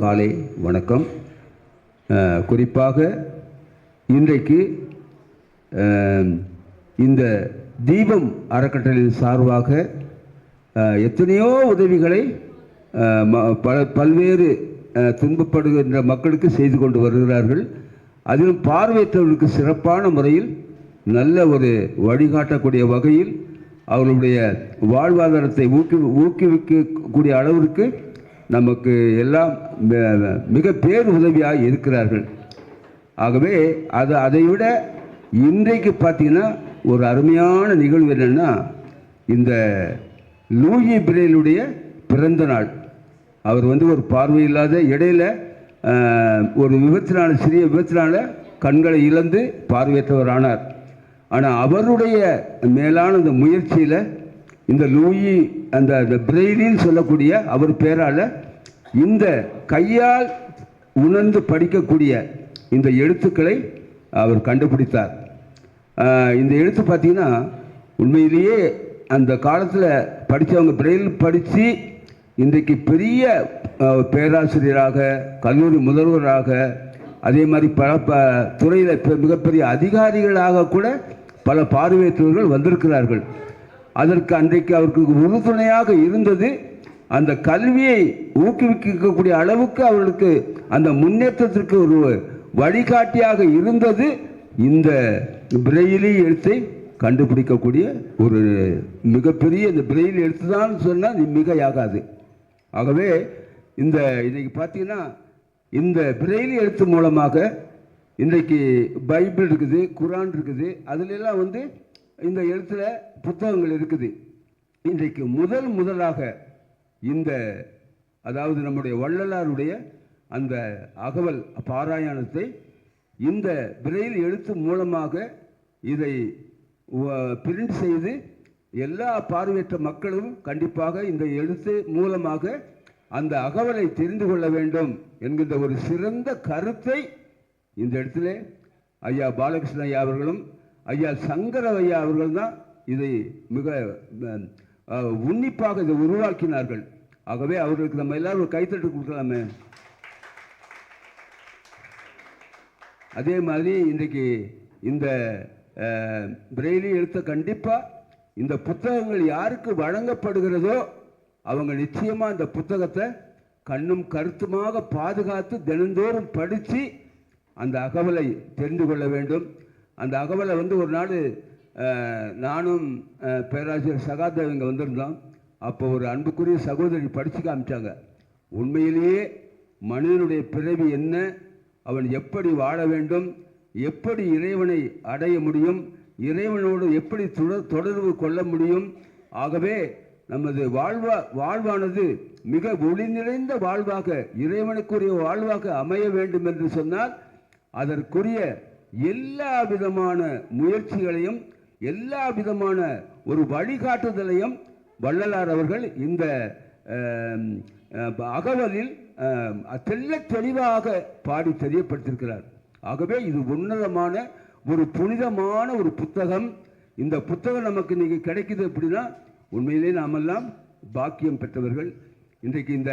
காலை வணக்கம். குறிப்பாக இன்றைக்கு இந்த தீபம் அறக்கட்டளையின் சார்பாக எத்தனையோ உதவிகளை பல்வேறு துன்பப்படுகின்ற மக்களுக்கு செய்து கொண்டு வருகிறார்கள். அதிலும் பார்வையற்றவர்களுக்கு சிறப்பான முறையில் நல்ல ஒரு வழிகாட்டக்கூடிய வகையில் அவர்களுடைய வாழ்வாதாரத்தை ஊக்குவிக்கக்கூடிய அளவிற்கு நமக்கு எல்லாம் மிக பேர் உதவியாக இருக்கிறார்கள். ஆகவே அதைவிட இன்றைக்கு பார்த்தீங்கன்னா ஒரு அருமையான நிகழ்வு என்னென்னா, இந்த லூயி பிரெயிலுடைய பிறந்த நாள். அவர் ஒரு பார்வையில்லாத இடையில ஒரு விபத்தினால, சிறிய விபத்தினால கண்களை இழந்து பார்வையற்றவர் ஆனார். ஆனால் அவருடைய மேலான இந்த முயற்சியில் இந்த லூயி அந்த பிரெயிலின்னு சொல்லக்கூடிய அவர் பேரால் இந்த கையால் உணர்ந்து படிக்கக்கூடிய இந்த எழுத்துக்களை அவர் கண்டுபிடித்தார். இந்த எழுத்து பார்த்திங்கன்னா உண்மையிலேயே அந்த காலத்தில் படித்தவங்க பிரெயில் படித்து இன்றைக்கு பெரிய பேராசிரியராக, கல்லூரி முதல்வராக, அதே மாதிரி பல துறையில் மிகப்பெரிய அதிகாரிகளாக கூட பல பார்வையற்றவர்கள் வந்திருக்கிறார்கள். அதற்கு அன்றைக்கு அவருக்கு உறுதுணையாக இருந்தது அந்த கல்வியை ஊக்குவிக்கக்கூடிய அளவுக்கு அவர்களுக்கு அந்த முன்னேற்றத்திற்கு ஒரு வழிகாட்டியாக இருந்தது இந்த பிரெயிலி எழுத்தை கண்டுபிடிக்கக்கூடிய ஒரு மிகப்பெரிய இந்த பிரெயில் எழுத்து தான் சொன்னால் மிகையாகாது. ஆகவே இன்னைக்கு பார்த்தீங்கன்னா இந்த பிரெயில் எழுத்து மூலமாக இன்றைக்கு பைபிள் இருக்குது, குரான் இருக்குது, அதிலெல்லாம் இந்த எழுத்துல புத்தகங்கள் இருக்குது. இன்றைக்கு முதலாக அதாவது நம்முடைய வள்ளலாருடைய அந்த அகவல் பாராயணத்தை இந்த பிரெயில் எழுத்து மூலமாக இதை பிரிண்ட் செய்து எல்லா பார்வையற்ற மக்களும் கண்டிப்பாக இந்த எழுத்து மூலமாக அந்த அகவலை தெரிந்து கொள்ள வேண்டும் என்கின்ற ஒரு சிறந்த கருத்தை இந்த இடத்துல ஐயா பாலகிருஷ்ண ஐயா அவர்களும் ஐயா சங்கர ஐயா அவர்கள் தான் இதை மிக உன்னிப்பாக இதை உருவாக்கினார்கள். ஆகவே அவர்களுக்கு நம்ம எல்லாரும் ஒரு கைத்தட்டு கொடுக்கலாமே. அதே மாதிரி இன்றைக்கு இந்த பிரெயிலி எழுத்த கண்டிப்பாக இந்த புத்தகங்கள் யாருக்கு வழங்கப்படுகிறதோ அவங்க நிச்சயமாக இந்த புத்தகத்தை கண்ணும் கருத்துமாக பாதுகாத்து தினந்தோறும் படித்து அந்த அகவலை தெரிந்து கொள்ள வேண்டும். அந்த அகவலை ஒரு நாள் நானும் பேராசிரியர் சகாதேவ் இங்கே வந்திருந்தோம். அப்போ ஒரு அன்புக்குரிய சகோதரி படித்து காமிச்சாங்க. உண்மையிலேயே மனிதனுடைய பிறவி என்ன, அவன் எப்படி வாழ வேண்டும், எப்படி இறைவனை அடைய முடியும், இறைவனோடு எப்படி தொடர்பு கொள்ள முடியும். ஆகவே நமது வாழ்வானது மிக ஒளி நிறைந்த வாழ்வாக, இறைவனுக்குரிய வாழ்வாக அமைய வேண்டும் என்று சொன்னால் அதற்குரிய எல்லா விதமான முயற்சிகளையும் எல்லா விதமான ஒரு வழிகாட்டுதலையும் வள்ளலார் அவர்கள் இந்த அகவலில் தெளிவாக பாடி தெரியப்படுத்தியிருக்கிறார். ஆகவே இது உன்னதமான ஒரு புனிதமான ஒரு புத்தகம். இந்த புத்தகம் நமக்கு இன்னைக்கு கிடைக்குது அப்படின்னா உண்மையிலே நாமெல்லாம் பாக்கியம் பெற்றவர்கள். இன்றைக்கு இந்த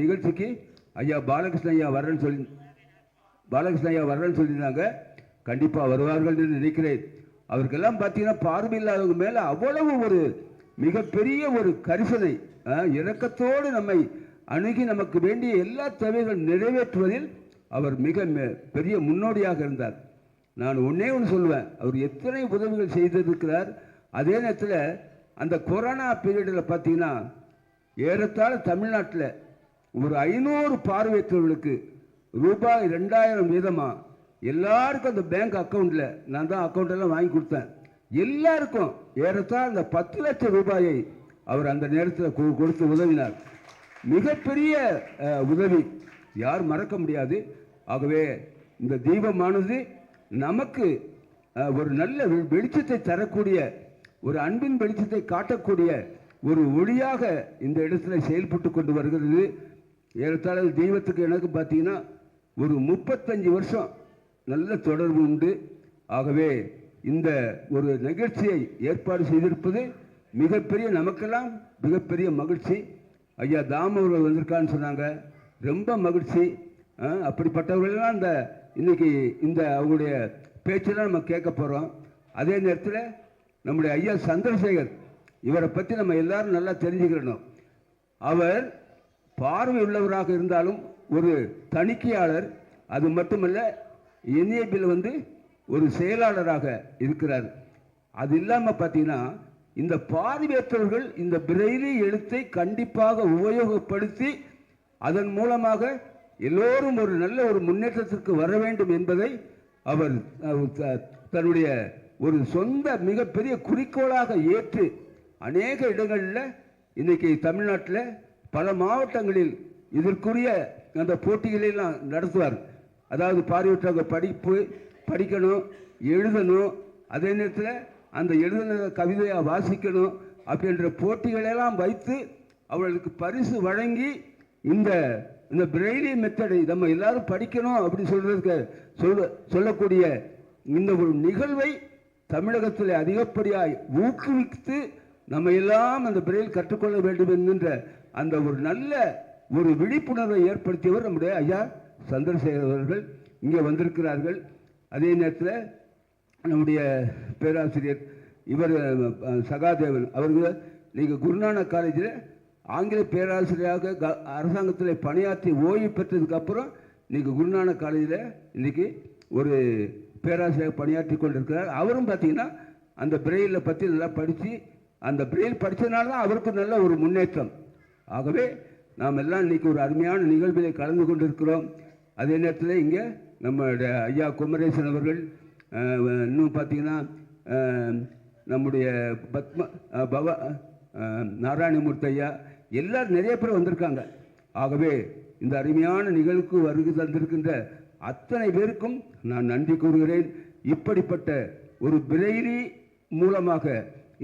நிகழ்ச்சிக்கு ஐயா பாலகிருஷ்ண ஐயா வரேன்னு சொல்லியிருந்தாங்க. கண்டிப்பாக வருவார்கள் என்று நினைக்கிறேன். அவருக்கெல்லாம் பார்த்தீங்கன்னா பார்வையில்லாதவங்க மேலே அவ்வளவு ஒரு மிகப்பெரிய ஒரு கரிசனை, இரக்கத்தோடு நம்மை அணுகி நமக்கு வேண்டிய எல்லா தேவைகள் நிறைவேற்றுவதில் அவர் மிக பெரிய முன்னோடியாக இருந்தார். நான் ஒன்றே சொல்லுவேன், அவர் எத்தனை உதவிகள் செய்திருக்கிறார். அதே நேரத்தில் அந்த கொரோனா பீரியடில் பார்த்தீங்கன்னா ஏறத்தாழ தமிழ்நாட்டில் ஒரு 500 பார்வையற்றவர்களுக்கு ரூபாய் 2000 வீதமாக எல்லாருக்கும் அந்த பேங்க் அக்கௌண்ட்டில், நான் தான் அக்கௌண்ட்டெல்லாம் வாங்கி கொடுத்தேன், எல்லாருக்கும் ஏறத்தாழ அந்த 10 லட்சம் ரூபாயை அவர் அந்த நேரத்தில் கொடுத்து உதவினார். மிகப்பெரிய உதவி, யார் மறக்க முடியாது. ஆகவே இந்த தீபமானது நமக்கு ஒரு நல்ல வெளிச்சத்தை தரக்கூடிய, ஒரு அன்பின் வெளிச்சத்தை காட்டக்கூடிய ஒரு ஒளியாக இந்த இடத்துல செயல்பட்டு கொண்டு வருகிறது. ஏறத்தாழ தெய்வத்துக்கு எனக்கு பார்த்தீங்கன்னா ஒரு 35 வருஷம் நல்ல தொடர்பு உண்டு. ஆகவே இந்த ஒரு நிகழ்ச்சியை ஏற்பாடு செய்திருப்பது மிகப்பெரிய, நமக்கெல்லாம் மிகப்பெரிய மகிழ்ச்சி. ஐயா தாம் அவர்கள் வந்திருக்கான்னு சொன்னாங்க. ரொம்ப மகிழ்ச்சி. அப்படிப்பட்டவர்களெல்லாம் இன்னைக்கு இந்த அவங்களுடைய பேச்செல்லாம் நம்ம கேட்க போகிறோம். அதே நேரத்தில் நம்முடைய ஐயா சந்திரசேகர், இவரை பற்றி நம்ம எல்லாரும் நல்லா தெரிஞ்சுக்கிறணும். அவர் பார்வை உள்ளவராக இருந்தாலும் ஒரு தணிக்கையாளர், அது மட்டுமல்ல NABயில் ஒரு செயலாளராக இருக்கிறார். அது இல்லாமல் பார்த்தீங்கன்னா இந்த பார்வையற்றவர்கள் இந்த பிரெய்லி எழுத்தை கண்டிப்பாக உபயோகப்படுத்தி அதன் மூலமாக எல்லோரும் ஒரு நல்ல ஒரு முன்னேற்றத்திற்கு வர வேண்டும் என்பதை அவர் தன்னுடைய ஒரு சொந்த மிகப்பெரிய குறிக்கோளாக ஏற்று அநேக இடங்களில் இன்னைக்கு தமிழ்நாட்டில் பல மாவட்டங்களில் இதற்குரிய அந்த போட்டிகளெல்லாம் நடத்துவார். அதாவது பார்வையற்றவங்க படிக்கணும், எழுதணும், அதே நேரத்தில் அந்த எழுதின கவிதையை வாசிக்கணும் அப்படின்ற போட்டிகளெல்லாம் வைத்து அவர்களுக்கு பரிசு வழங்கி இந்த பிரெய்லி மெத்தடை நம்ம எல்லாரும் படிக்கணும் அப்படி சொல்லக்கூடிய இந்த ஒரு நிகழ்வை தமிழகத்தில் அதிகப்படியாய் ஊக்குவித்து நம்ம எல்லாம் அந்த பிரெயில் கற்றுக்கொள்ள வேண்டும் என்கின்ற அந்த ஒரு நல்ல ஒரு விழிப்புணர்வை ஏற்படுத்தியவர் நம்முடைய ஐயா சந்திரசேகர் அவர்கள் இங்கே வந்திருக்கிறார்கள். அதே நேரத்தில் நம்முடைய பேராசிரியர் இவர் சகாதேவன் அவர்கள் நீங்கள் குருநானக் காலேஜில் ஆங்கில பேராசிரியராக அரசாங்கத்தில் பணியாற்றி ஓய்வு பெற்றதுக்கப்புறம் நீங்கள் குருநானக் காலேஜில் இன்றைக்கி ஒரு பேராசிரியர் பணியாற்றி கொண்டிருக்கிறார். அவரும் பார்த்தீங்கன்னா அந்த பிரெயிலில் பற்றி நல்லா படித்து அந்த பிரெயில் படித்ததுனால தான் அவருக்கு நல்ல ஒரு முன்னேற்றம். ஆகவே நாம் எல்லாம் இன்றைக்கி ஒரு அருமையான நிகழ்விலே கலந்து கொண்டிருக்கிறோம். அதே நேரத்தில் இங்கே நம்மளுடைய ஐயா குமரேசன் அவர்கள், இன்னும் பார்த்தீங்கன்னா நம்முடைய நாராயணமூர்த்தி ஐயா, எல்லாரும் நிறைய பேர் வந்திருக்காங்க. ஆகவே இந்த அருமையான நிகழ்வுக்கு வருகை தந்திருக்கின்ற அத்தனை பேருக்கும் நான் நன்றி கூறுகிறேன். இப்படிப்பட்ட ஒரு பிரெய்லி மூலமாக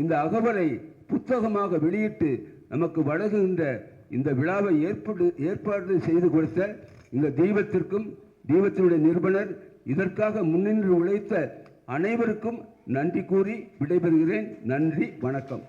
இந்த அகவலை புத்தகமாக வெளியிட்டு நமக்கு வழங்குகின்ற இந்த விழாவை ஏற்பாடு செய்து கொடுத்த இந்த தெய்வத்திற்கும் தெய்வத்தினுடைய நிறுவனர் இதற்காக முன்னின்று உழைத்த அனைவருக்கும் நன்றி கூறி விடைபெறுகிறேன். நன்றி, வணக்கம்.